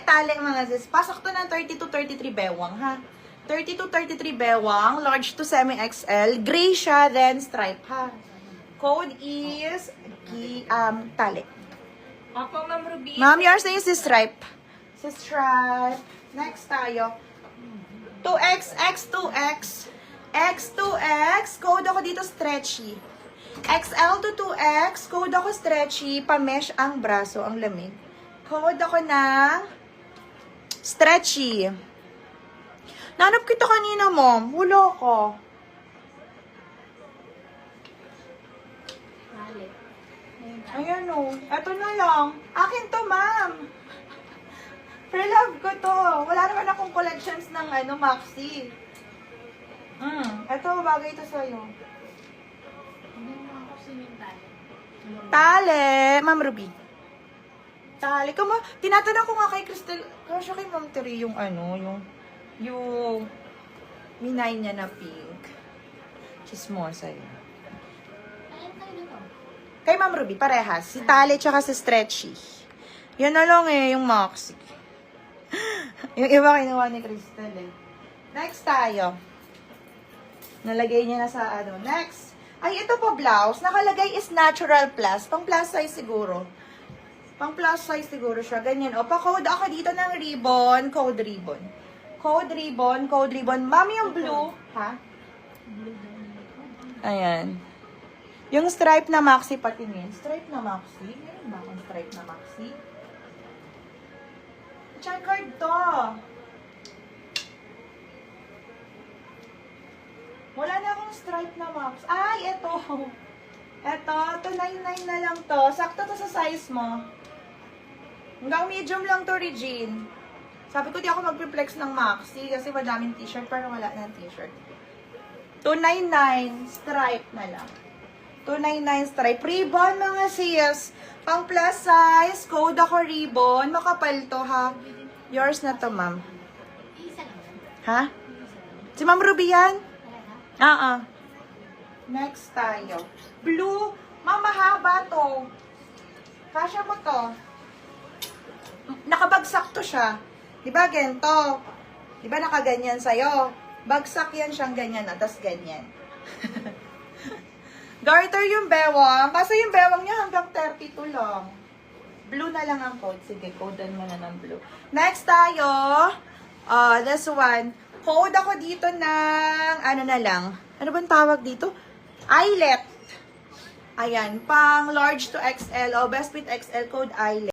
Tali mga sis. Pasok to ng 30 to 33 bewang, ha? 30 to 33 bewang, large to semi-XL. Gray siya, then stripe, ha? Code is tali. Opo, Ma'am Ruby. Ma'am, yours na yung si stripe. Si stripe. Next tayo. 2X, X2X. X2X, code ako dito stretchy. XL to 2X, code ako stretchy. Pa-mesh ang braso, ang lamig. Code ako ng stretchy. Nanap kita kanina, mom. Wala ko. Ayan o. Eto na lang. Akin to, ma'am. For love ko to. Wala naman akong collections ng Maxi. Eto, bagay to sa'yo. Tali. Ma'am Ruby. Tali. Tinatanong ko nga kay Crystal, kasi kay Ma'am Terry yung yung minay niya na pink. Chismosa yun. Kay Ma'am Ruby, parehas. Si Tali tsaka si Stretchy. Yan na lang yung Maxi. Yung iba kinuha ni Crystal eh. Next tayo. Nalagay niya na sa Next. Ay, ito pa blouse. Nakalagay is natural plus. Pang plus size siguro. Pang plus size siguro siya. Ganyan. O, pa-code ako dito ng ribbon. Code ribbon. Code ribbon. Code ribbon. Mami, yung blue. Ha? Ayan. Yung stripe na maxi patingin. Stripe na maxi? Meron ba akong stripe na maxi? Checkered to. Wala na akong stripe na max. Ay, eto. Eto, 299 na lang to. Sakto to sa size mo. Hanggang medium lang to, Regine. Sabi ko di ako mag-reflex ng maxi kasi madaming t-shirt pero wala na t-shirt. 299 stripe na lang. 299 stripe. Ribbon, mga sis. Pang plus size. Code ako ribbon. Makapal to, ha? Yours na to, ma'am. Ha? Si Ma'am Ruby yan? Next tayo. Blue. Ma'am, mahaba to. Kasya mo to. Nakabagsak to siya. Diba, ganito? Diba nakaganyan sa'yo? Bagsak yan siyang ganyan na. Tapos ganyan. Garter yung bewang. Kaso yung bewang niya hanggang 32 lang. Blue na lang ang code. Sige, codean mo na ng blue. Next tayo. This one. Code ako dito ng, na lang. Ano bang tawag dito? Eyelet. Ayan, pang large to XL. O, best fit XL code eyelet.